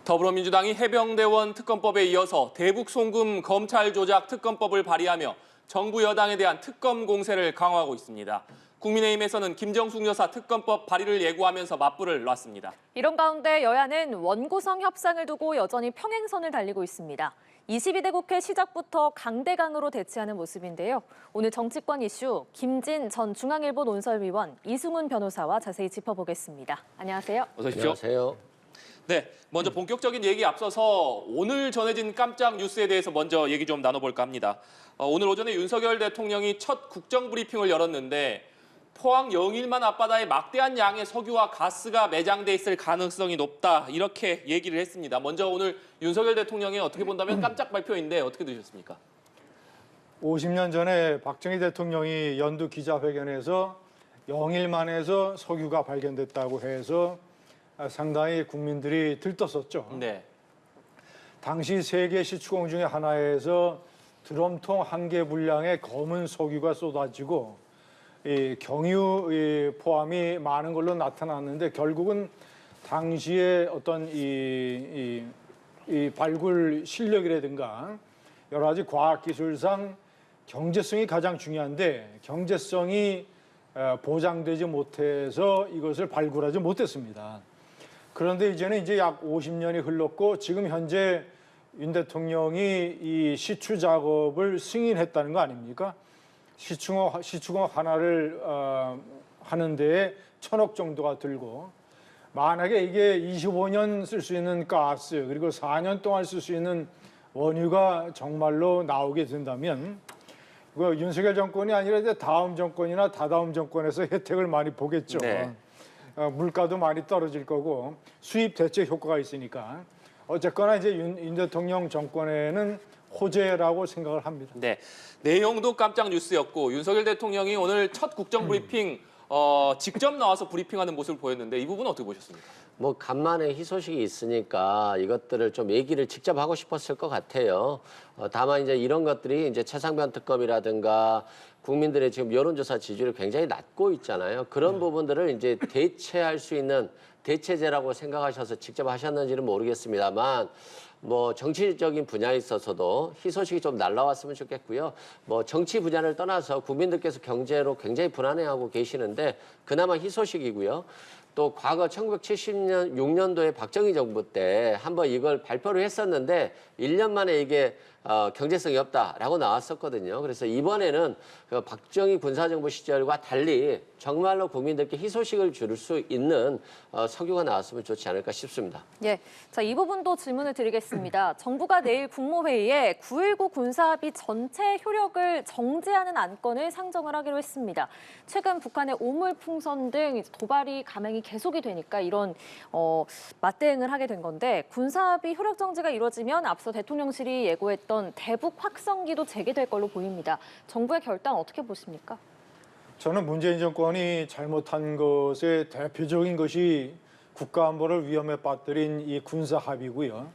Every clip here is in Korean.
더불어민주당이 해병대원 특검법에 이어서 대북 송금 검찰 조작 특검법을 발의하며 정부 여당에 대한 특검 공세를 강화하고 있습니다. 국민의힘에서는 김정숙 여사 특검법 발의를 예고하면서 맞불을 놨습니다. 이런 가운데 여야는 원구성 협상을 두고 여전히 평행선을 달리고 있습니다. 22대 국회 시작부터 강대강으로 대치하는 모습인데요. 오늘 정치권 이슈 김진 전 중앙일보 논설위원 이승훈 변호사와 자세히 짚어보겠습니다. 안녕하세요. 어서 오십시오. 안녕하세요. 네, 먼저 본격적인 얘기 앞서서 오늘 전해진 깜짝 뉴스에 대해서 먼저 얘기 좀 나눠볼까 합니다. 오늘 오전에 윤석열 대통령이 첫 국정 브리핑을 열었는데 포항 영일만 앞바다에 막대한 양의 석유와 가스가 매장돼 있을 가능성이 높다 이렇게 얘기를 했습니다. 먼저 오늘 윤석열 대통령이 어떻게 본다면 깜짝 발표인데 어떻게 들으셨습니까? 50년 전에 박정희 대통령이 연두 기자회견에서 영일만에서 석유가 발견됐다고 해서 상당히 국민들이 들떴었죠. 네. 당시 세계 시추공 중에 하나에서 드럼통 1개 분량의 검은 석유가 쏟아지고 이 경유 포함이 많은 걸로 나타났는데 결국은 당시의 어떤 이 발굴 실력이라든가 여러 가지 과학기술상 경제성이 가장 중요한데 경제성이 보장되지 못해서 이것을 발굴하지 못했습니다. 그런데 이제는 약 50년이 흘렀고 지금 현재 윤 대통령이 이 시추 작업을 승인했다는 거 아닙니까? 시추공 하나를 하는 데에 1,000억 정도가 들고 만약에 이게 25년 쓸 수 있는 가스 그리고 4년 동안 쓸 수 있는 원유가 정말로 나오게 된다면 윤석열 정권이 아니라 이제 다음 정권이나 다다음 정권에서 혜택을 많이 보겠죠. 네. 물가도 많이 떨어질 거고 수입 대책 효과가 있으니까 어쨌거나 이제 윤 대통령 정권에는 호재라고 생각을 합니다. 네, 내용도 깜짝 뉴스였고 윤석열 대통령이 오늘 첫 국정 브리핑 직접 나와서 브리핑하는 모습을 보였는데 이 부분은 어떻게 보셨습니까? 뭐 간만에 희소식이 있으니까 이것들을 좀 얘기를 직접 하고 싶었을 것 같아요. 다만 이제 이런 것들이 이제 최상병 특검이라든가 국민들의 지금 여론조사 지지율이 굉장히 낮고 있잖아요. 그런 부분들을 이제 대체할 수 있는 대체제라고 생각하셔서 직접 하셨는지는 모르겠습니다만 뭐 정치적인 분야에 있어서도 희소식이 좀 날라왔으면 좋겠고요. 뭐 정치 분야를 떠나서 국민들께서 경제로 굉장히 불안해하고 계시는데 그나마 희소식이고요. 또 과거 1976년도에 박정희 정부 때 한번 이걸 발표를 했었는데 1년 만에 이게 경제성이 없다라고 나왔었거든요. 그래서 이번에는 그 박정희 군사정부 시절과 달리 정말로 국민들께 희소식을 줄 수 있는 석유가 나왔으면 좋지 않을까 싶습니다. 예, 자, 이 부분도 질문을 드리겠습니다. 정부가 내일 국무회의에 9.19 군사합의 전체 효력을 정지하는 안건을 상정을 하기로 했습니다. 최근 북한의 오물풍선 등 도발이 감행이 계속이 되니까 이런 맞대응을 하게 된 건데 군사합의 효력 정지가 이루어지면 앞서 대통령실이 예고했던 대북 확성기도 재개될 걸로 보입니다. 정부의 결단 어떻게 보십니까? 저는 문재인 정권이 잘못한 것의 대표적인 것이 국가안보를 위험에 빠뜨린 이 군사 합의고요.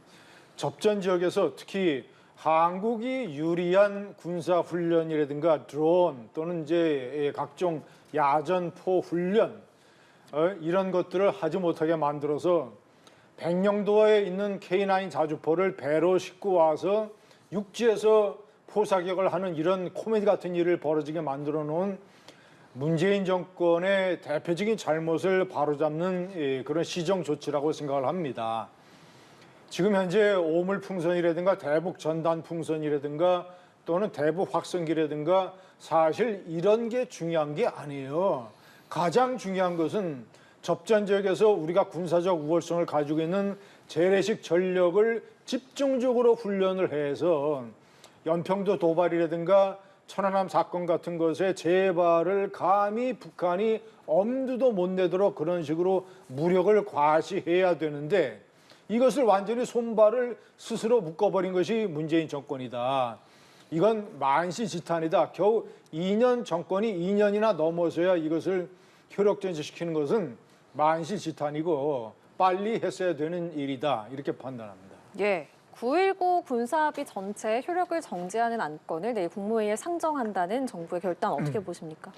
접전 지역에서 특히 한국이 유리한 군사 훈련이라든가 드론 또는 이제 각종 야전포 훈련 이런 것들을 하지 못하게 만들어서 백령도에 있는 K9 자주포를 배로 싣고 와서 육지에서 포사격을 하는 이런 코미디 같은 일을 벌어지게 만들어 놓은 문재인 정권의 대표적인 잘못을 바로잡는 그런 시정 조치라고 생각을 합니다. 지금 현재 오물풍선이라든가 대북 전단풍선이라든가 또는 대북 확성기라든가 사실 이런 게 중요한 게 아니에요. 가장 중요한 것은 접전 지역에서 우리가 군사적 우월성을 가지고 있는 재래식 전력을 집중적으로 훈련을 해서 연평도 도발이라든가 천안함 사건 같은 것에 재발을 감히 북한이 엄두도 못 내도록 그런 식으로 무력을 과시해야 되는데 이것을 완전히 손발을 스스로 묶어버린 것이 문재인 정권이다. 이건 만시지탄이다. 겨우 2년 정권이 2년이나 넘어서야 이것을 효력정지시키는 것은 만시지탄이고 빨리 했어야 되는 일이다. 이렇게 판단합니다. 예. 9.19 군사합의 전체 효력을 정지하는 안건을 내일 국무회의에 상정한다는 정부의 결단 어떻게 보십니까?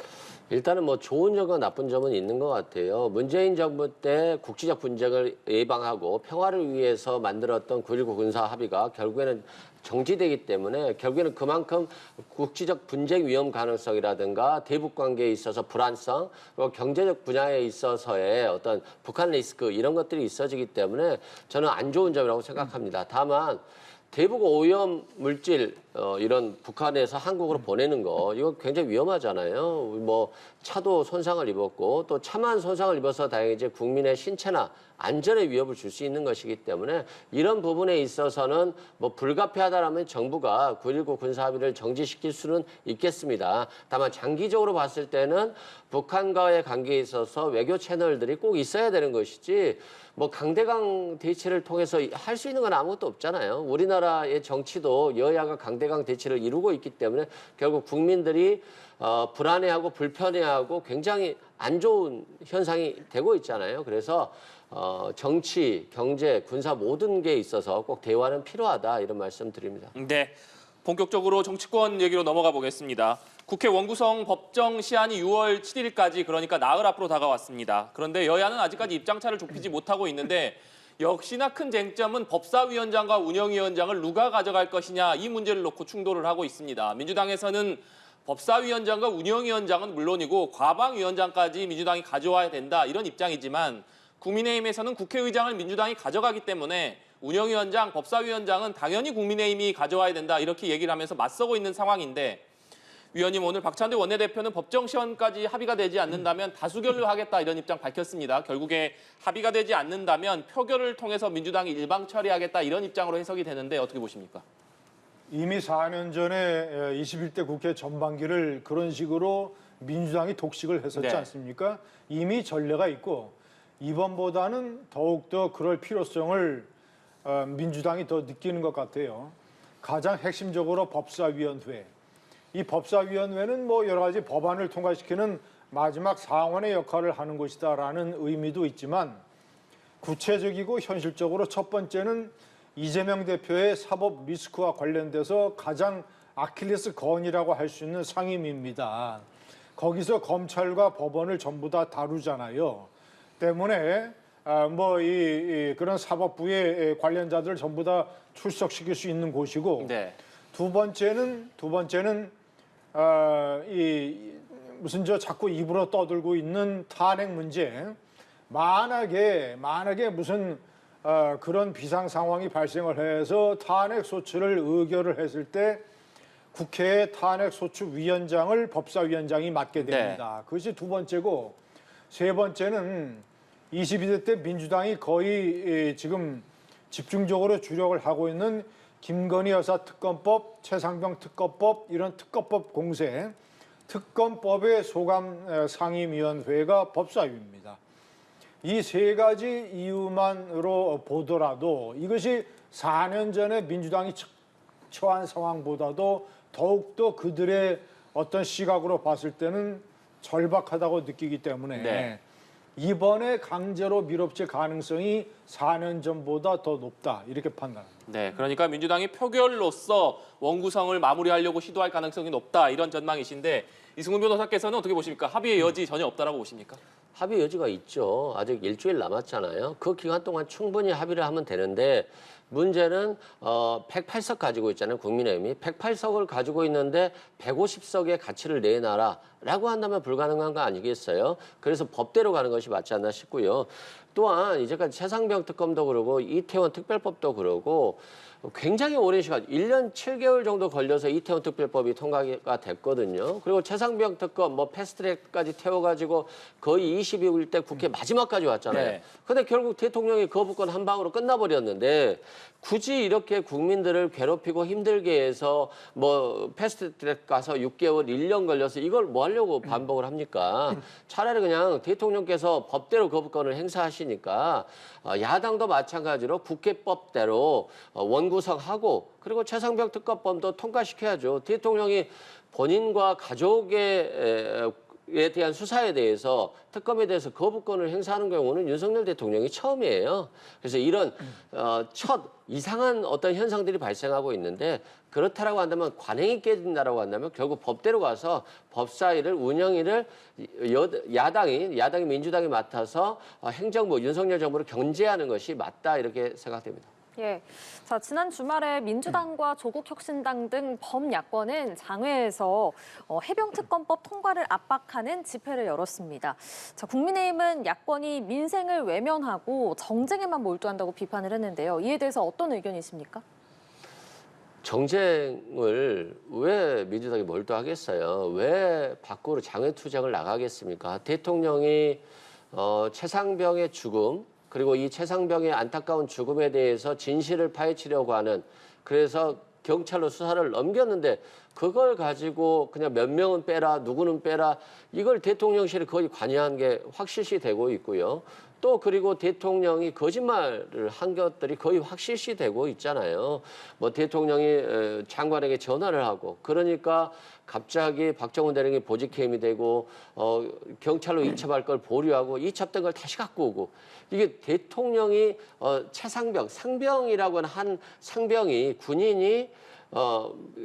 일단은 뭐 좋은 점과 나쁜 점은 있는 것 같아요. 문재인 정부 때 국지적 분쟁을 예방하고 평화를 위해서 만들었던 9.19 군사 합의가 결국에는 정지되기 때문에 결국에는 그만큼 국지적 분쟁 위험 가능성이라든가 대북 관계에 있어서 불안성, 그리고 경제적 분야에 있어서의 어떤 북한 리스크 이런 것들이 있어지기 때문에 저는 안 좋은 점이라고 생각합니다. 다만 대북 오염 물질 이런 북한에서 한국으로 보내는 거 이거 굉장히 위험하잖아요. 뭐 차도 손상을 입었고 또 차만 손상을 입어서 다행히 이제 국민의 신체나 안전에 위협을 줄 수 있는 것이기 때문에 이런 부분에 있어서는 뭐 불가피하다라면 정부가 9.19 군사합의를 정지시킬 수는 있겠습니다. 다만 장기적으로 봤을 때는 북한과의 관계에 있어서 외교 채널들이 꼭 있어야 되는 것이지 뭐 강대강 대치를 통해서 할 수 있는 건 아무것도 없잖아요. 우리나라의 정치도 여야가 강대강 대치를 이루고 있기 때문에 결국 국민들이 불안해하고 불편해하고 굉장히 안 좋은 현상이 되고 있잖아요. 그래서 정치, 경제, 군사 모든 게 있어서 꼭 대화는 필요하다 이런 말씀 드립니다. 네, 본격적으로 정치권 얘기로 넘어가 보겠습니다. 국회 원구성 법정 시한이 6월 7일까지 그러니까 나흘 앞으로 다가왔습니다. 그런데 여야는 아직까지 입장차를 좁히지 못하고 있는데 역시나 큰 쟁점은 법사위원장과 운영위원장을 누가 가져갈 것이냐 이 문제를 놓고 충돌을 하고 있습니다. 민주당에서는 법사위원장과 운영위원장은 물론이고 과방위원장까지 민주당이 가져와야 된다 이런 입장이지만 국민의힘에서는 국회의장을 민주당이 가져가기 때문에 운영위원장, 법사위원장은 당연히 국민의힘이 가져와야 된다 이렇게 얘기를 하면서 맞서고 있는 상황인데 위원님 오늘 박찬대 원내대표는 법정 시한까지 합의가 되지 않는다면 다수결로 하겠다 이런 입장 밝혔습니다. 결국에 합의가 되지 않는다면 표결을 통해서 민주당이 일방 처리하겠다 이런 입장으로 해석이 되는데 어떻게 보십니까? 이미 4년 전에 21대 국회 전반기를 그런 식으로 민주당이 독식을 했었지 네. 않습니까? 이미 전례가 있고 이번보다는 더욱더 그럴 필요성을 민주당이 더 느끼는 것 같아요. 가장 핵심적으로 법사위원회. 이 법사위원회는 뭐 여러 가지 법안을 통과시키는 마지막 상원의 역할을 하는 것이다라는 의미도 있지만 구체적이고 현실적으로 첫 번째는 이재명 대표의 사법 리스크와 관련돼서 가장 아킬레스 건이라고 할 수 있는 상임위입니다. 거기서 검찰과 법원을 전부 다 다루잖아요. 때문에 그런 사법부의 관련자들을 전부 다 출석시킬 수 있는 곳이고 네. 두 번째는 자꾸 입으로 떠들고 있는 탄핵 문제. 만약에 무슨 그런 비상 상황이 발생을 해서 탄핵 소추를 의결을 했을 때 국회의 탄핵 소추 위원장을 법사위원장이 맡게 됩니다. 그것이 두 번째고 세 번째는 22대 때 민주당이 거의 지금 집중적으로 주력을 하고 있는 김건희 여사 특검법, 최상병 특검법 이런 특검법 공세, 특검법의 소감 상임위원회가 법사위입니다. 이 세 가지 이유만으로 보더라도 이것이 4년 전에 민주당이 처한 상황보다도 더욱더 그들의 어떤 시각으로 봤을 때는 절박하다고 느끼기 때문에 네. 이번에 강제로 밀어붙일 가능성이 4년 전보다 더 높다 이렇게 판단합니다. 네, 그러니까 민주당이 표결로서 원구성을 마무리하려고 시도할 가능성이 높다 이런 전망이신데 이승훈 변호사께서는 어떻게 보십니까? 합의의 여지 전혀 없다라고 보십니까? 합의 여지가 있죠. 아직 일주일 남았잖아요. 그 기간 동안 충분히 합의를 하면 되는데 문제는 108석 가지고 있잖아요. 국민의힘이 108석을 가지고 있는데 150석의 가치를 내놔라라고 한다면 불가능한 거 아니겠어요? 그래서 법대로 가는 것이 맞지 않나 싶고요. 또한 이제까지 최상병 특검도 그러고 이태원 특별법도 그러고 굉장히 오랜 시간, 1년 7개월 정도 걸려서 이태원 특별법이 통과가 됐거든요. 그리고 최상병 특검, 패스트트랙까지 태워가지고 거의 22일 때 국회 마지막까지 왔잖아요. 네. 근데 결국 대통령이 거부권 한 방으로 끝나버렸는데 굳이 이렇게 국민들을 괴롭히고 힘들게 해서 패스트트랙 가서 6개월, 1년 걸려서 이걸 뭐 하려고 반복을 합니까? 차라리 그냥 대통령께서 법대로 거부권을 행사하시니까 야당도 마찬가지로 국회법대로 원구성하고 그리고 최상병 특검법도 통과시켜야죠. 대통령이 본인과 가족의 에 대한 수사에 대해서 특검에 대해서 거부권을 행사하는 경우는 윤석열 대통령이 처음이에요. 그래서 이런 첫 이상한 어떤 현상들이 발생하고 있는데 그렇다라고 한다면 관행이 깨진다라고 한다면 결국 법대로 가서 법사위를 운영위를 야당이 민주당이 맡아서 행정부 윤석열 정부를 견제하는 것이 맞다 이렇게 생각됩니다. 예. 자, 지난 주말에 민주당과 조국혁신당 등 범야권은 장외에서 해병특검법 통과를 압박하는 집회를 열었습니다. 자, 국민의힘은 야권이 민생을 외면하고 정쟁에만 몰두한다고 비판을 했는데요. 이에 대해서 어떤 의견이십니까? 정쟁을 왜 민주당이 몰두하겠어요? 왜 밖으로 장외투쟁을 나가겠습니까? 대통령이 최상병의 죽음 그리고 이 최상병의 안타까운 죽음에 대해서 진실을 파헤치려고 하는 그래서 경찰로 수사를 넘겼는데 그걸 가지고 그냥 몇 명은 빼라 누구는 빼라 이걸 대통령실이 거의 관여한 게 확실시 되고 있고요. 또 그리고 대통령이 거짓말을 한 것들이 거의 확실시 되고 있잖아요. 뭐 대통령이 장관에게 전화를 하고 그러니까 갑자기 박정훈 대령이 보직해임이 되고 경찰로 이첩할 걸 보류하고 이첩된 걸 다시 갖고 오고 이게 대통령이 최상병, 상병이라고 하는 한 상병이 군인이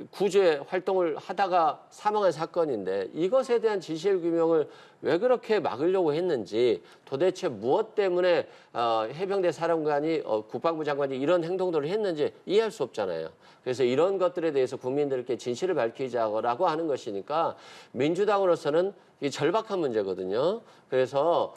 구제 활동을 하다가 사망한 사건인데 이것에 대한 진실규명을 왜 그렇게 막으려고 했는지 도대체 무엇 때문에 해병대 사령관이 국방부 장관이 이런 행동들을 했는지 이해할 수 없잖아요. 그래서 이런 것들에 대해서 국민들께 진실을 밝히자고 하는 것이니까 민주당으로서는 이 절박한 문제거든요. 그래서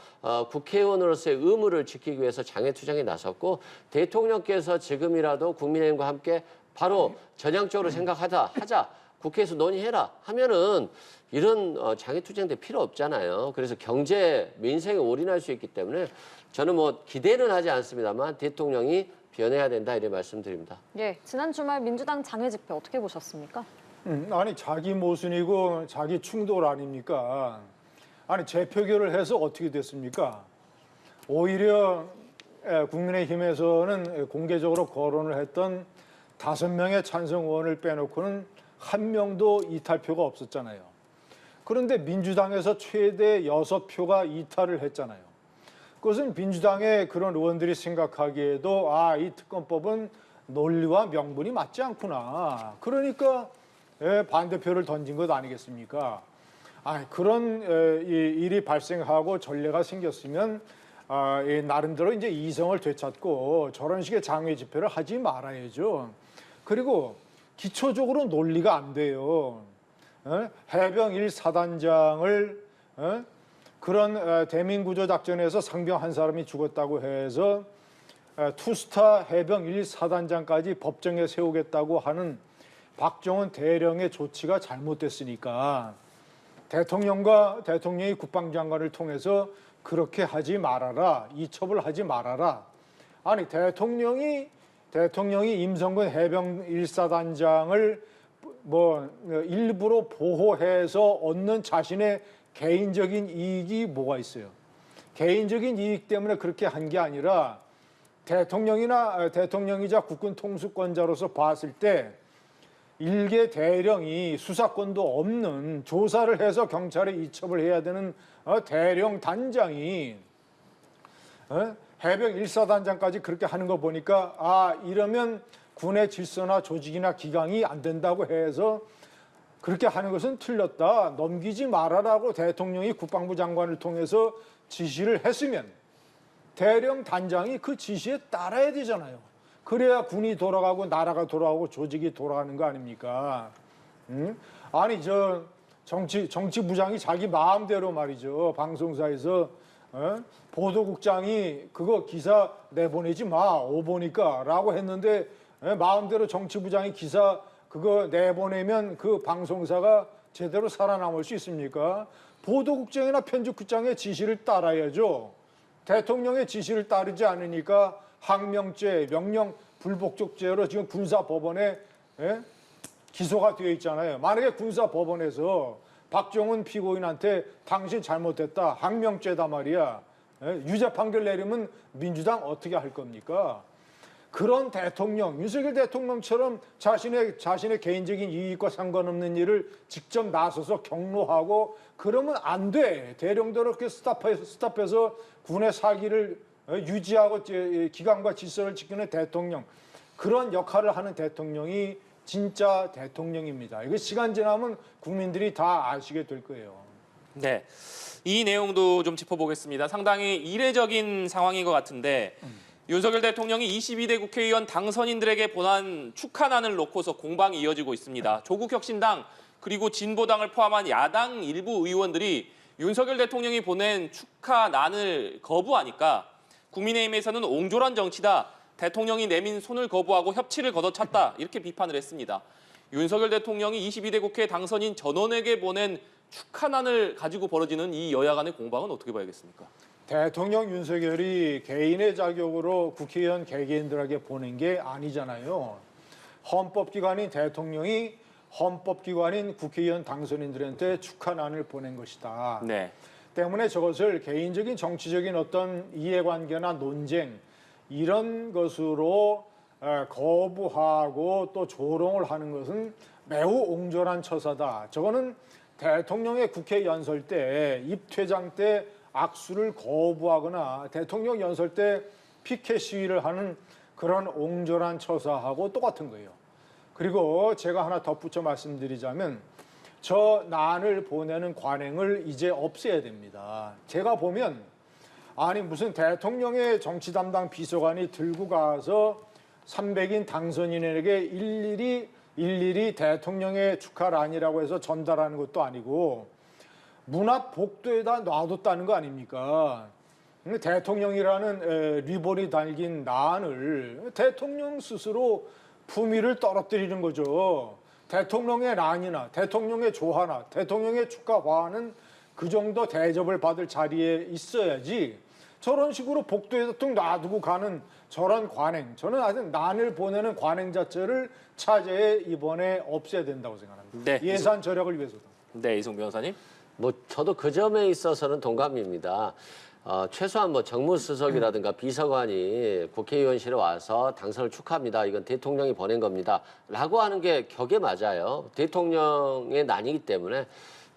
국회의원으로서의 의무를 지키기 위해서 장외투쟁에 나섰고 대통령께서 지금이라도 국민의힘과 함께 바로 전향적으로 하자. 국회에서 논의해라 하면은 이런 장애투쟁도 필요 없잖아요. 그래서 경제, 민생에 올인할 수 있기 때문에 저는 뭐 기대는 하지 않습니다만 대통령이 변해야 된다 이렇게 말씀드립니다. 예, 지난 주말 민주당 장외 집회 어떻게 보셨습니까? 아니 자기 모순이고 자기 충돌 아닙니까? 아니 재표결을 해서 어떻게 됐습니까? 오히려 국민의힘에서는 공개적으로 거론을 했던 5명의 찬성 의원을 빼놓고는 한 명도 이탈표가 없었잖아요. 그런데 민주당에서 최대 6표가 이탈을 했잖아요. 그것은 민주당의 그런 의원들이 생각하기에도 이 특검법은 논리와 명분이 맞지 않구나. 그러니까 반대표를 던진 것 아니겠습니까? 그런 일이 발생하고 전례가 생겼으면 나름대로 이제 이성을 되찾고 저런 식의 장외 집회를 하지 말아야죠. 그리고 기초적으로 논리가 안 돼요. 해병 1사단장을 그런 대민구조작전에서 상병 한 사람이 죽었다고 해서 투스타 해병 1사단장까지 법정에 세우겠다고 하는 박정훈 대령의 조치가 잘못됐으니까 대통령이 국방장관을 통해서 그렇게 하지 말아라. 이첩을 하지 말아라. 아니 대통령이 임성근 해병 1사단장을 일부러 보호해서 얻는 자신의 개인적인 이익이 뭐가 있어요? 개인적인 이익 때문에 그렇게 한 게 아니라 대통령이자 국군 통수권자로서 봤을 때 일개 대령이 수사권도 없는 조사를 해서 경찰에 이첩을 해야 되는 대령 단장이 해병 1사단장까지 그렇게 하는 거 보니까 이러면 군의 질서나 조직이나 기강이 안 된다고 해서 그렇게 하는 것은 틀렸다. 넘기지 말아라고 대통령이 국방부 장관을 통해서 지시를 했으면 대령 단장이 그 지시에 따라야 되잖아요. 그래야 군이 돌아가고 나라가 돌아가고 조직이 돌아가는 거 아닙니까? 아니 정치부장이 자기 마음대로 말이죠. 방송사에서 보도국장이 그거 기사 내보내지 마. 오보니까 라고 했는데 마음대로 정치부장이 기사 그거 내보내면 그 방송사가 제대로 살아남을 수 있습니까? 보도국장이나 편집국장의 지시를 따라야죠. 대통령의 지시를 따르지 않으니까 항명죄, 명령 불복종죄로 지금 군사법원에 기소가 되어 있잖아요. 만약에 군사법원에서 박정훈 피고인한테 당신 잘못됐다, 항명죄다 말이야. 유죄 판결 내리면 민주당 어떻게 할 겁니까? 그런 대통령, 윤석열 대통령처럼 자신의 개인적인 이익과 상관없는 일을 직접 나서서 경로하고 그러면 안 돼. 대령대로 그렇게 스탑해서 군의 사기를 유지하고 기강과 질서를 지키는 대통령. 그런 역할을 하는 대통령이 진짜 대통령입니다. 이거 시간 지나면 국민들이 다 아시게 될 거예요. 네, 이 내용도 좀 짚어보겠습니다. 상당히 이례적인 상황인 것 같은데 윤석열 대통령이 22대 국회의원 당선인들에게 보낸 축하난을 놓고서 공방이 이어지고 있습니다. 조국혁신당 그리고 진보당을 포함한 야당 일부 의원들이 윤석열 대통령이 보낸 축하난을 거부하니까 국민의힘에서는 옹졸한 정치다. 대통령이 내민 손을 거부하고 협치를 걷어찼다. 이렇게 비판을 했습니다. 윤석열 대통령이 22대 국회 당선인 전원에게 보낸 축하난을 가지고 벌어지는 이 여야 간의 공방은 어떻게 봐야겠습니까? 대통령 윤석열이 개인의 자격으로 국회의원 개개인들에게 보낸 게 아니잖아요. 헌법기관인 대통령이 헌법기관인 국회의원 당선인들한테 축하난을 보낸 것이다. 네. 때문에 저것을 개인적인 정치적인 어떤 이해관계나 논쟁 이런 것으로 거부하고 또 조롱을 하는 것은 매우 옹졸한 처사다. 저거는 대통령의 국회 연설 때 입퇴장 때 악수를 거부하거나 대통령 연설 때 피켓 시위를 하는 그런 옹졸한 처사하고 똑같은 거예요. 그리고 제가 하나 덧붙여 말씀드리자면 저 난을 보내는 관행을 이제 없애야 됩니다. 제가 보면 아니 무슨 대통령의 정치 담당 비서관이 들고 가서 300인 당선인에게 일일이 대통령의 축하란이라고 해서 전달하는 것도 아니고 문 앞 복도에다 놔뒀다는 거 아닙니까? 대통령이라는 리본이 달긴 난을 대통령 스스로 품위를 떨어뜨리는 거죠. 대통령의 란이나 대통령의 조화나 대통령의 축하화는 그 정도 대접을 받을 자리에 있어야지 저런 식으로 복도에다 툭 놔두고 가는 저런 관행, 저는 아직 난을 보내는 관행 자체를 차제에 이번에 없애야 된다고 생각합니다. 네, 예산 절약을 위해서도. 네, 이승 변호사님. 뭐 저도 그 점에 있어서는 동감입니다. 최소한 뭐 정무수석이라든가 비서관이 국회의원실에 와서 당선을 축하합니다. 이건 대통령이 보낸 겁니다. 라고 하는 게 격에 맞아요. 대통령의 난이기 때문에.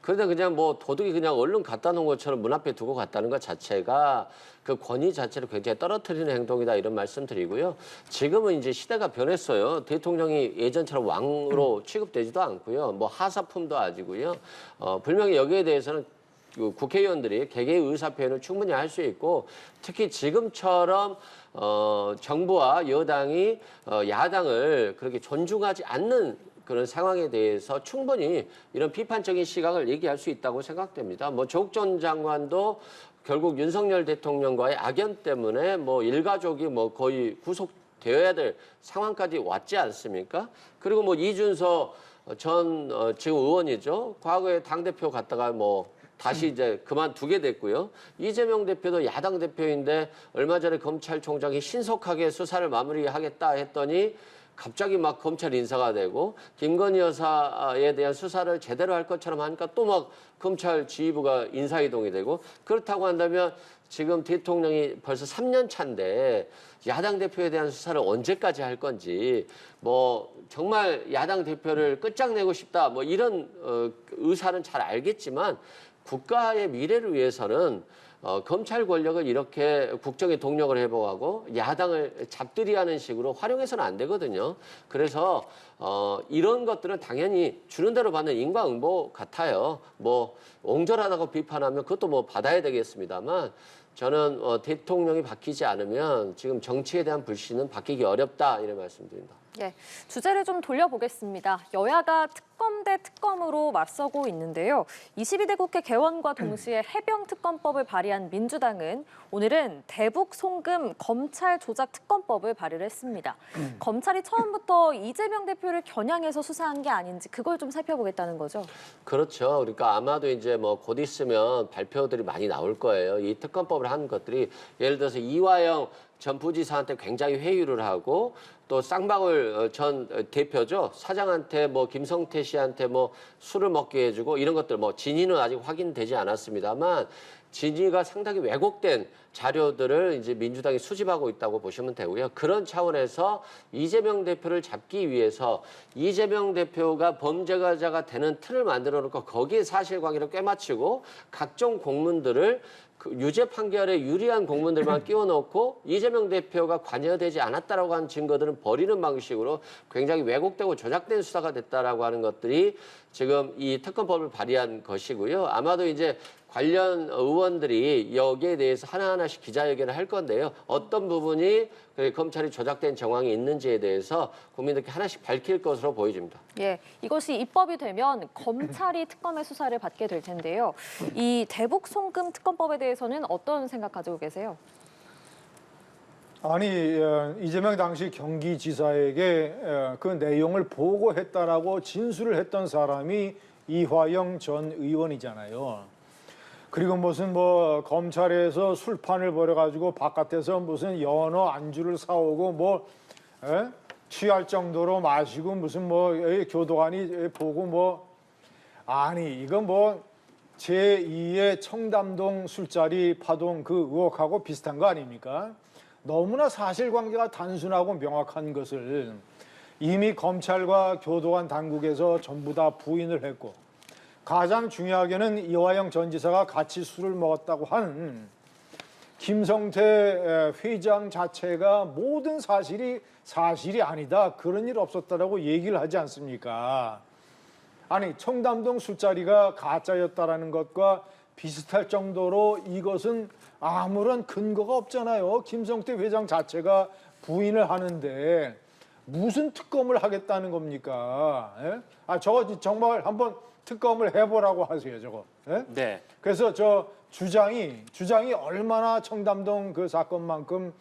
그런데 그냥 뭐 도둑이 그냥 얼른 갖다 놓은 것처럼 문 앞에 두고 갔다는 것 자체가 그 권위 자체를 굉장히 떨어뜨리는 행동이다 이런 말씀 드리고요. 지금은 이제 시대가 변했어요. 대통령이 예전처럼 왕으로 취급되지도 않고요. 뭐 하사품도 아니고요. 분명히 여기에 대해서는 국회의원들이 개개의 의사표현을 충분히 할 수 있고 특히 지금처럼 정부와 여당이 야당을 그렇게 존중하지 않는 그런 상황에 대해서 충분히 이런 비판적인 시각을 얘기할 수 있다고 생각됩니다. 뭐 조국 전 장관도 결국 윤석열 대통령과의 악연 때문에 뭐 일가족이 뭐 거의 구속되어야 될 상황까지 왔지 않습니까? 그리고 뭐 이준서 전 지금 의원이죠. 과거에 당대표 갔다가 뭐 다시 이제 그만두게 됐고요. 이재명 대표도 야당 대표인데 얼마 전에 검찰총장이 신속하게 수사를 마무리하겠다 했더니 갑자기 막 검찰 인사가 되고 김건희 여사에 대한 수사를 제대로 할 것처럼 하니까 또 막 검찰 지휘부가 인사이동이 되고 그렇다고 한다면 지금 대통령이 벌써 3년 차인데 야당 대표에 대한 수사를 언제까지 할 건지 뭐 정말 야당 대표를 끝장내고 싶다 뭐 이런 의사는 잘 알겠지만 국가의 미래를 위해서는 검찰 권력을 이렇게 국정의 동력을 회복하고 야당을 잡들이하는 식으로 활용해서는 안 되거든요. 그래서 이런 것들은 당연히 주는 대로 받는 인과응보 같아요. 뭐 옹졸하다고 비판하면 그것도 뭐 받아야 되겠습니다만 저는 대통령이 바뀌지 않으면 지금 정치에 대한 불신은 바뀌기 어렵다 이런 말씀드립니다. 예, 주제를 좀 돌려보겠습니다. 여야가 특검 대 특검으로 맞서고 있는데요. 22대 국회 개원과 동시에 해병특검법을 발의한 민주당은 오늘은 대북 송금 검찰 조작 특검법을 발의를 했습니다. 검찰이 처음부터 이재명 대표를 겨냥해서 수사한 게 아닌지 그걸 좀 살펴보겠다는 거죠. 그렇죠. 그러니까 아마도 이제 뭐 곧 있으면 발표들이 많이 나올 거예요. 이 특검법을 한 것들이 예를 들어서 이화영 전 부지사한테 굉장히 회유를 하고 또 쌍방울 전 대표죠. 사장한테 뭐 김성태 씨한테 뭐 술을 먹게 해주고 이런 것들 뭐 진위는 아직 확인되지 않았습니다만 진위가 상당히 왜곡된 자료들을 이제 민주당이 수집하고 있다고 보시면 되고요. 그런 차원에서 이재명 대표를 잡기 위해서 이재명 대표가 범죄자가 되는 틀을 만들어 놓고 거기에 사실관계를 꿰맞추고 각종 공문들을 그 유죄 판결에 유리한 공문들만 끼워넣고 이재명 대표가 관여되지 않았다라고 하는 증거들은 버리는 방식으로 굉장히 왜곡되고 조작된 수사가 됐다라고 하는 것들이 지금 이 특검법을 발의한 것이고요. 아마도 이제 관련 의원들이 여기에 대해서 하나하나씩 기자회견을 할 건데요. 어떤 부분이 검찰이 조작된 정황이 있는지에 대해서 국민들께 하나씩 밝힐 것으로 보여집니다. 예, 이것이 입법이 되면 검찰이 특검의 수사를 받게 될 텐데요. 이 대북 송금 특검법에 대해서는 어떤 생각 가지고 계세요? 아니 이재명 당시 경기지사에게 그 내용을 보고했다라고 진술을 했던 사람이 이화영 전 의원이잖아요. 그리고 무슨 뭐 검찰에서 술판을 벌여가지고 바깥에서 무슨 연어 안주를 사오고 뭐 취할 정도로 마시고 무슨 뭐 교도관이 보고 뭐 아니 이건 뭐 제2의 청담동 술자리 파동 그 의혹하고 비슷한 거 아닙니까? 너무나 사실관계가 단순하고 명확한 것을 이미 검찰과 교도관 당국에서 전부 다 부인을 했고 가장 중요하게는 이화영 전 지사가 같이 술을 먹었다고 하는 김성태 회장 자체가 모든 사실이 아니다. 그런 일 없었다라고 얘기를 하지 않습니까? 아니 청담동 술자리가 가짜였다라는 것과 비슷할 정도로 이것은 아무런 근거가 없잖아요. 김성태 회장 자체가 부인을 하는데 무슨 특검을 하겠다는 겁니까? 예? 아 저거 정말 한번 특검을 해보라고 하세요, 저거. 예? 네. 그래서 저 주장이 얼마나 청담동 그 사건만큼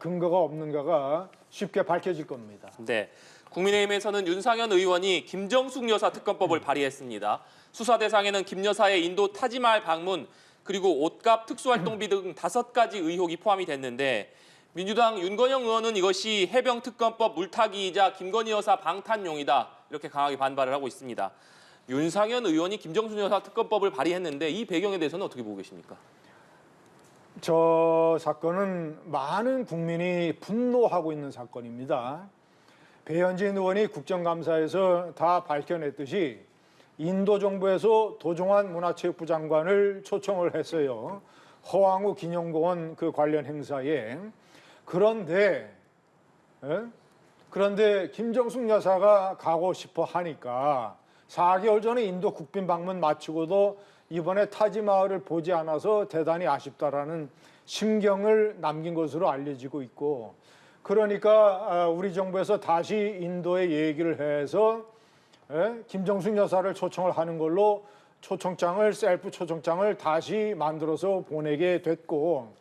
근거가 없는가가 쉽게 밝혀질 겁니다. 네. 국민의힘에서는 윤상현 의원이 김정숙 여사 특검법을 발의했습니다. 수사 대상에는 김 여사의 인도 타지마할 방문 그리고 옷값 특수활동비 등 5가지 의혹이 포함이 됐는데 민주당 윤건영 의원은 이것이 해병 특검법 물타기이자 김건희 여사 방탄용이다 이렇게 강하게 반발을 하고 있습니다. 윤상현 의원이 김정숙 여사 특검법을 발의했는데 이 배경에 대해서는 어떻게 보고 계십니까? 저 사건은 많은 국민이 분노하고 있는 사건입니다. 배현진 의원이 국정감사에서 다 밝혀냈듯이 인도 정부에서 도종환 문화체육부 장관을 초청을 했어요. 허황우 기념공원 그 관련 행사에. 그런데 김정숙 여사가 가고 싶어 하니까 4개월 전에 인도 국빈 방문 마치고도 이번에 타지마을을 보지 않아서 대단히 아쉽다라는 심경을 남긴 것으로 알려지고 있고 그러니까 우리 정부에서 다시 인도에 얘기를 해서 김정숙 여사를 초청을 하는 걸로 셀프 초청장을 다시 만들어서 보내게 됐고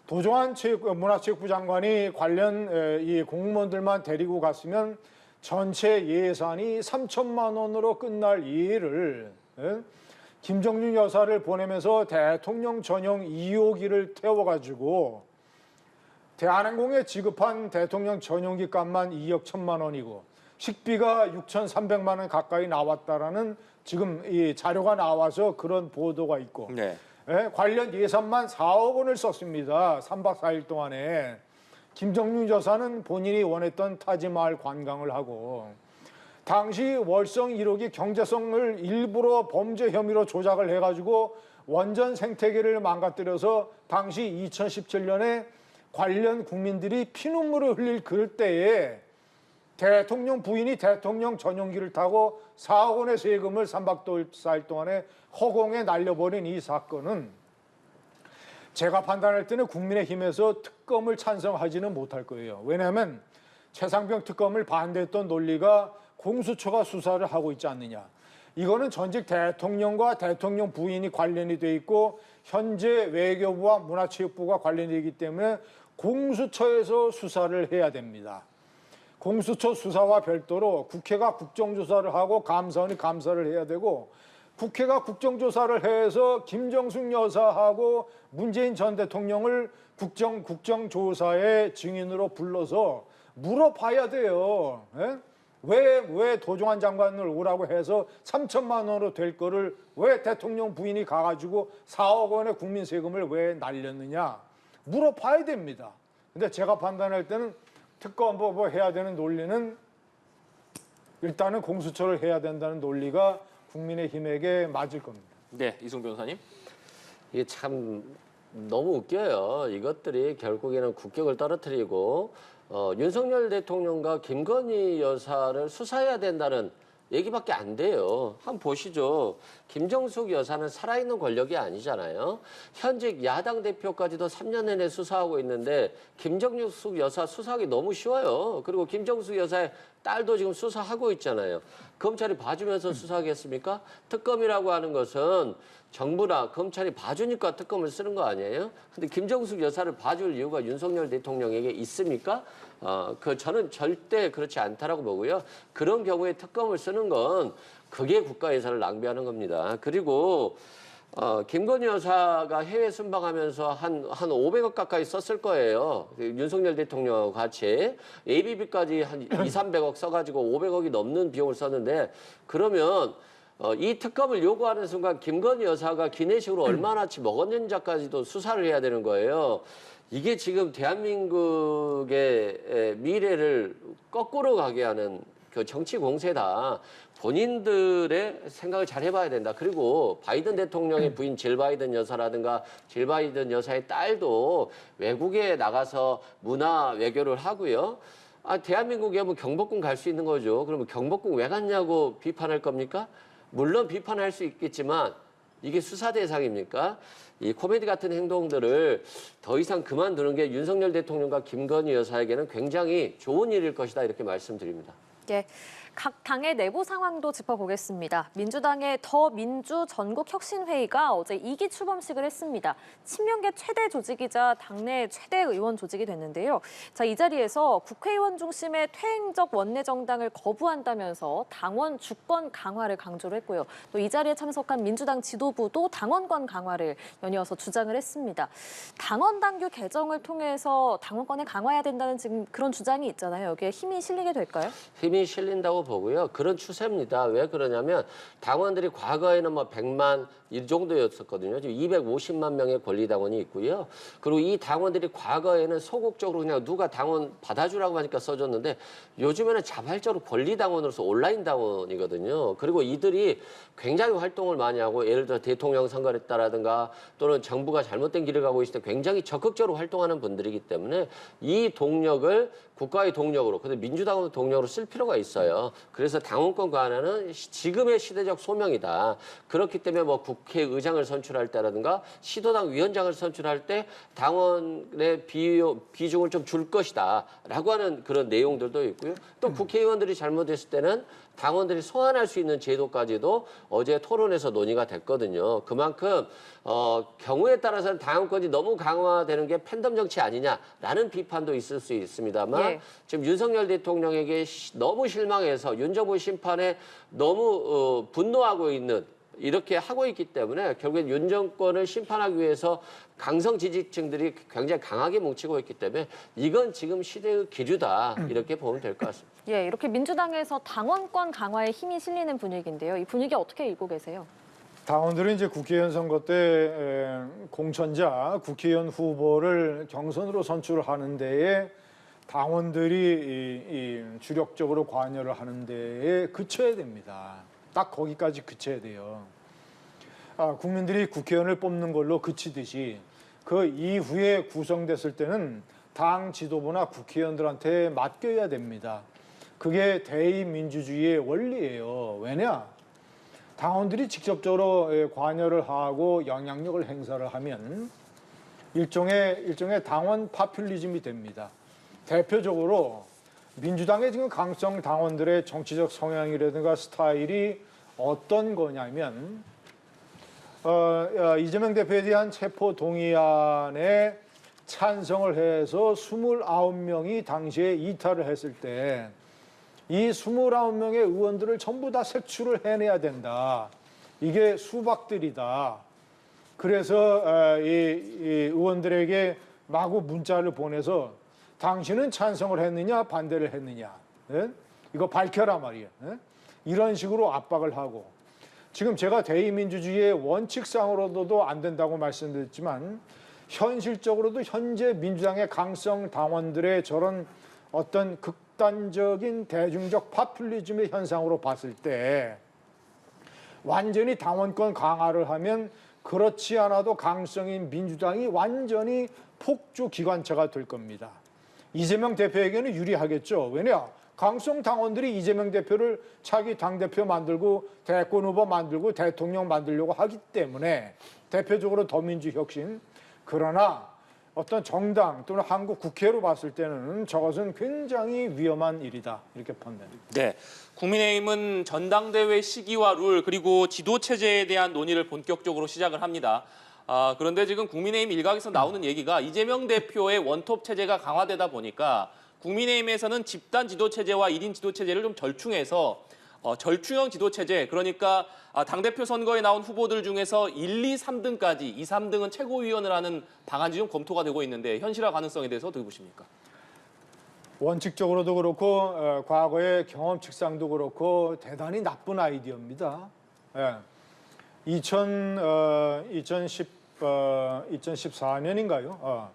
도종환 문화체육부 장관이 관련 이 공무원들만 데리고 갔으면 전체 예산이 3천만 원으로 끝날 이 일을 김정숙 여사를 보내면서 대통령 전용 2호기를 태워가지고 대한항공에 지급한 대통령 전용기 값만 2억 1천만 원이고 식비가 6,300만 원 가까이 나왔다라는 지금 이 자료가 나와서 그런 보도가 있고 네. 관련 예산만 4억 원을 썼습니다. 3박 4일 동안에. 김정숙 여사는 본인이 원했던 타지마을 관광을 하고 당시 월성 1호기 경제성을 일부러 범죄 혐의로 조작을 해가지고 원전 생태계를 망가뜨려서 당시 2017년에 관련 국민들이 피눈물을 흘릴 그때에 대통령 부인이 대통령 전용기를 타고 4억 원의 세금을 3박 4일 동안에 허공에 날려버린 이 사건은 제가 판단할 때는 국민의힘에서 특검을 찬성하지는 못할 거예요. 왜냐하면 최상병 특검을 반대했던 논리가 공수처가 수사를 하고 있지 않느냐. 이거는 전직 대통령과 대통령 부인이 관련이 돼 있고 현재 외교부와 문화체육부가 관련이 되기 때문에 공수처에서 수사를 해야 됩니다. 공수처 수사와 별도로 국회가 국정조사를 하고 감사원이 감사를 해야 되고 국회가 국정조사를 해서 김정숙 여사하고 문재인 전 대통령을 국정조사의 증인으로 불러서 물어봐야 돼요. 왜 도종환 장관을 오라고 해서 3천만 원으로 될 거를 왜 대통령 부인이 가가지고 4억 원의 국민 세금을 왜 날렸느냐 물어봐야 됩니다. 근데 제가 판단할 때는 특검 뭐 해야 되는 논리는 일단은 공수처를 해야 된다는 논리가 국민의힘에게 맞을 겁니다. 네, 이승 변호사님. 이게 참 너무 웃겨요. 이것들이 결국에는 국격을 떨어뜨리고 윤석열 대통령과 김건희 여사를 수사해야 된다는 얘기밖에 안 돼요. 한번 보시죠. 김정숙 여사는 살아있는 권력이 아니잖아요. 현직 야당 대표까지도 3년 내내 수사하고 있는데 김정숙 여사 수사하기 너무 쉬워요. 그리고 김정숙 여사의 딸도 지금 수사하고 있잖아요. 검찰이 봐주면서 수사하겠습니까? 특검이라고 하는 것은 정부나 검찰이 봐주니까 특검을 쓰는 거 아니에요? 근데 김정숙 여사를 봐줄 이유가 윤석열 대통령에게 있습니까? 저는 절대 그렇지 않다라고 보고요. 그런 경우에 특검을 쓰는 건 그게 국가 예산을 낭비하는 겁니다. 그리고 김건희 여사가 해외 순방하면서 한 500억 가까이 썼을 거예요. 윤석열 대통령하고 같이 ABB까지 한 200~300억 써가지고 500억이 넘는 비용을 썼는데 그러면 이 특검을 요구하는 순간 김건희 여사가 기내식으로 얼마나치 먹었는지까지도 수사를 해야 되는 거예요. 이게 지금 대한민국의 미래를 거꾸로 가게 하는 그 정치 공세다. 본인들의 생각을 잘 해봐야 된다. 그리고 바이든 대통령의 부인 질 바이든 여사라든가 질 바이든 여사의 딸도 외국에 나가서 문화 외교를 하고요. 대한민국에 뭐 경복궁 갈 수 있는 거죠. 그러면 경복궁 왜 갔냐고 비판할 겁니까? 물론 비판할 수 있겠지만 이게 수사 대상입니까? 이 코미디 같은 행동들을 더 이상 그만두는 게 윤석열 대통령과 김건희 여사에게는 굉장히 좋은 일일 것이다 이렇게 말씀드립니다. 예, 각 당의 내부 상황도 짚어보겠습니다. 민주당의 더민주 전국혁신회의가 어제 2기 출범식을 했습니다. 친명계 최대 조직이자 당내 최대 의원 조직이 됐는데요. 자, 이 자리에서 국회의원 중심의 퇴행적 원내정당을 거부한다면서 당원 주권 강화를 강조를 했고요. 또 이 자리에 참석한 민주당 지도부도 당원권 강화를 연이어서 주장을 했습니다. 당원 당규 개정을 통해서 당원권을 강화해야 된다는 지금 그런 주장이 있잖아요. 여기에 힘이 실리게 될까요? 힘이 실린다고 보고요. 그런 추세입니다. 왜 그러냐면 당원들이 과거에는 뭐 100만 이 정도였었거든요. 지금 250만 명의 권리당원이 있고요. 그리고 이 당원들이 과거에는 소극적으로 그냥 누가 당원 받아주라고 하니까 써줬는데 요즘에는 자발적으로 권리당원으로서 온라인 당원이거든요. 그리고 이들이 굉장히 활동을 많이 하고 예를 들어 대통령 선거를 했다라든가 또는 정부가 잘못된 길을 가고 있을 때 굉장히 적극적으로 활동하는 분들이기 때문에 이 동력을 국가의 동력으로, 근데 민주당은 동력으로 쓸 필요가 있어요. 그래서 당원권 관할은 지금의 시대적 소명이다. 그렇기 때문에 뭐 국회의장을 선출할 때라든가 시도당 위원장을 선출할 때 당원의 비중을 좀 줄 것이다. 라고 하는 그런 내용들도 있고요. 또 국회의원들이 잘못했을 때는 당원들이 소환할 수 있는 제도까지도 어제 토론에서 논의가 됐거든요. 그만큼 경우에 따라서는 당원권이 너무 강화되는 게 팬덤 정치 아니냐라는 비판도 있을 수 있습니다만 예. 지금 윤석열 대통령에게 너무 실망해서 윤정부 심판에 너무 분노하고 있는 이렇게 하고 있기 때문에 결국엔 윤 정권을 심판하기 위해서 강성 지지층들이 굉장히 강하게 뭉치고 있기 때문에 이건 지금 시대의 기류다 이렇게 보면 될 것 같습니다. 예, 이렇게 민주당에서 당원권 강화에 힘이 실리는 분위기인데요. 이 분위기 어떻게 읽고 계세요? 당원들은 이제 국회의원 선거 때 공천자 국회의원 후보를 경선으로 선출하는 데에 당원들이 이 주력적으로 관여를 하는 데에 그쳐야 됩니다. 딱 거기까지 그쳐야 돼요. 국민들이 국회의원을 뽑는 걸로 그치듯이 그 이후에 구성됐을 때는 당 지도부나 국회의원들한테 맡겨야 됩니다. 그게 대의민주주의의 원리예요. 왜냐? 당원들이 직접적으로 관여를 하고 영향력을 행사를 하면 일종의 당원 파퓰리즘이 됩니다. 대표적으로 민주당의 지금 강성 당원들의 정치적 성향이라든가 스타일이 어떤 거냐면 이재명 대표에 대한 체포 동의안에 찬성을 해서 29명이 당시에 이탈을 했을 때 이 29명의 의원들을 전부 다 색출을 해내야 된다. 이게 수박들이다. 그래서 이 의원들에게 마구 문자를 보내서 당신은 찬성을 했느냐 반대를 했느냐. 네? 이거 밝혀라 말이야. 이런 식으로 압박을 하고 지금 제가 대의민주주의의 원칙상으로도 안 된다고 말씀드렸지만 현실적으로도 현재 민주당의 강성 당원들의 저런 어떤 극단적인 대중적 파퓰리즘의 현상으로 봤을 때 완전히 당원권 강화를 하면 그렇지 않아도 강성인 민주당이 완전히 폭주 기관차가 될 겁니다. 이재명 대표에게는 유리하겠죠. 왜냐? 강성 당원들이 이재명 대표를 차기 당대표 만들고 대권 후보 만들고 대통령 만들려고 하기 때문에 대표적으로 더민주혁신. 그러나 어떤 정당 또는 한국 국회로 봤을 때는 저것은 굉장히 위험한 일이다. 이렇게 판단합니다. 네, 국민의힘은 전당대회 시기와 룰 그리고 지도 체제에 대한 논의를 본격적으로 시작을 합니다. 그런데 지금 국민의힘 일각에서 나오는 얘기가 이재명 대표의 원톱 체제가 강화되다 보니까 국민의힘에서는 집단 지도 체제와 1인 지도 체제를 좀 절충해서 절충형 지도 체제, 그러니까 당대표 선거에 나온 후보들 중에서 1, 2, 3등까지 2, 3등은 최고위원을 하는 방안이 좀 검토가 되고 있는데 현실화 가능성에 대해서 어떻게 보십니까? 원칙적으로도 그렇고 과거의 경험칙상도 그렇고 대단히 나쁜 아이디어입니다. 2014년인가요?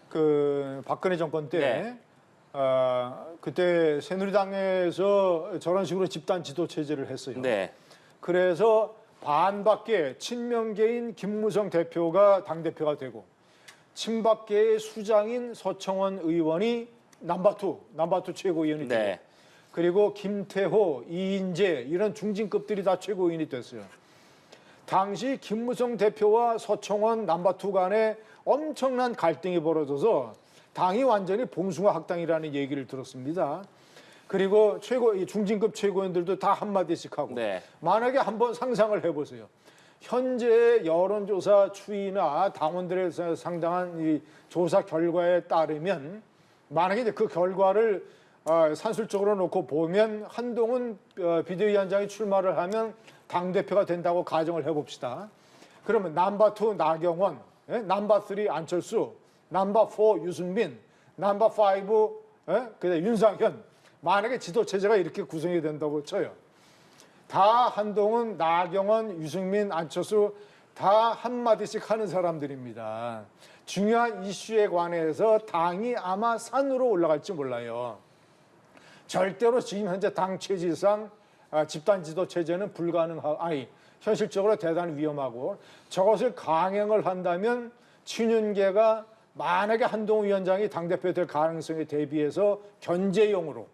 그 박근혜 정권 때 네. 그때 새누리당에서 저런 식으로 집단 지도 체제를 했어요. 네. 그래서 반밖에 친명계인 김무성 대표가 당대표가 되고 친박계의 수장인 서청원 의원이 넘버2 최고위원이 되고 네. 그리고 김태호, 이인재 이런 중진급들이 다 최고위원이 됐어요. 당시 김무성 대표와 서청원 넘버2 간에 엄청난 갈등이 벌어져서 당이 완전히 봉숭아 학당이라는 얘기를 들었습니다. 그리고 중진급 최고위원들도 다 한마디씩 하고 네. 만약에 한번 상상을 해보세요. 현재 여론조사 추이나 당원들의 상당한 이 조사 결과에 따르면 만약에 이제 그 결과를 산술적으로 놓고 보면 한동훈 비대위원장이 출마를 하면 당대표가 된다고 가정을 해봅시다. 그러면 넘버2 나경원, 넘버3 안철수, 넘버4 유승민, 넘버5 그다음 윤상현. 만약에 지도체제가 이렇게 구성이 된다고 쳐요. 다 한동훈, 나경원, 유승민, 안철수 다 한마디씩 하는 사람들입니다. 중요한 이슈에 관해서 당이 아마 산으로 올라갈지 몰라요. 절대로 지금 현재 당 체질상 집단 지도 체제는 현실적으로 대단히 위험하고 저것을 강행을 한다면 친윤계가 만약에 한동훈 위원장이 당대표 될 가능성에 대비해서 견제용으로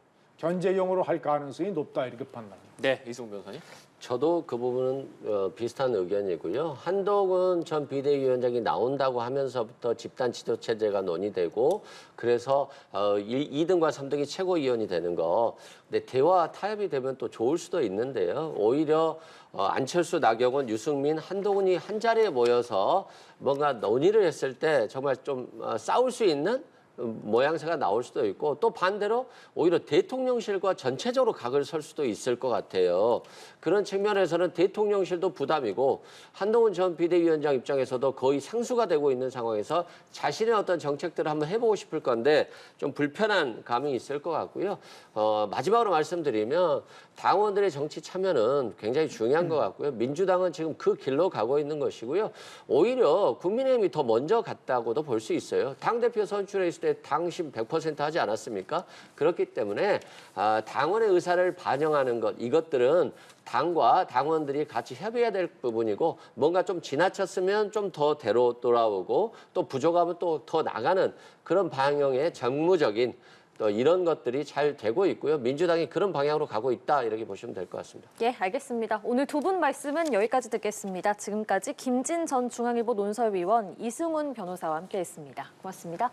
할 가능성이 높다 이렇게 판단합니다. 네, 이승훈 변호사님. 저도 그 부분은 비슷한 의견이고요. 한동훈 전 비대위원장이 나온다고 하면서부터 집단 지도 체제가 논의되고 그래서 2등과 3등이 최고위원이 되는 거. 근데 대화 타협이 되면 또 좋을 수도 있는데요. 오히려 안철수, 나경원, 유승민, 한동훈이 한 자리에 모여서 뭔가 논의를 했을 때 정말 좀 싸울 수 있는 모양새가 나올 수도 있고 또 반대로 오히려 대통령실과 전체적으로 각을 설 수도 있을 것 같아요. 그런 측면에서는 대통령실도 부담이고 한동훈 전 비대위원장 입장에서도 거의 상수가 되고 있는 상황에서 자신의 어떤 정책들을 한번 해보고 싶을 건데 좀 불편한 감이 있을 것 같고요. 마지막으로 말씀드리면 당원들의 정치 참여는 굉장히 중요한 것 같고요. 민주당은 지금 그 길로 가고 있는 것이고요. 오히려 국민의힘이 더 먼저 갔다고도 볼 수 있어요. 당대표 선출에 있을 때 당심 100% 하지 않았습니까? 그렇기 때문에 당원의 의사를 반영하는 것, 이것들은 당과 당원들이 같이 협의해야 될 부분이고 뭔가 좀 지나쳤으면 좀 더 대로 돌아오고 또 부족하면 또 더 나가는 그런 방향의 정무적인 또 이런 것들이 잘 되고 있고요. 민주당이 그런 방향으로 가고 있다 이렇게 보시면 될 것 같습니다. 예, 알겠습니다. 오늘 두 분 말씀은 여기까지 듣겠습니다. 지금까지 김진 전 중앙일보 논설위원 이승훈 변호사와 함께했습니다. 고맙습니다.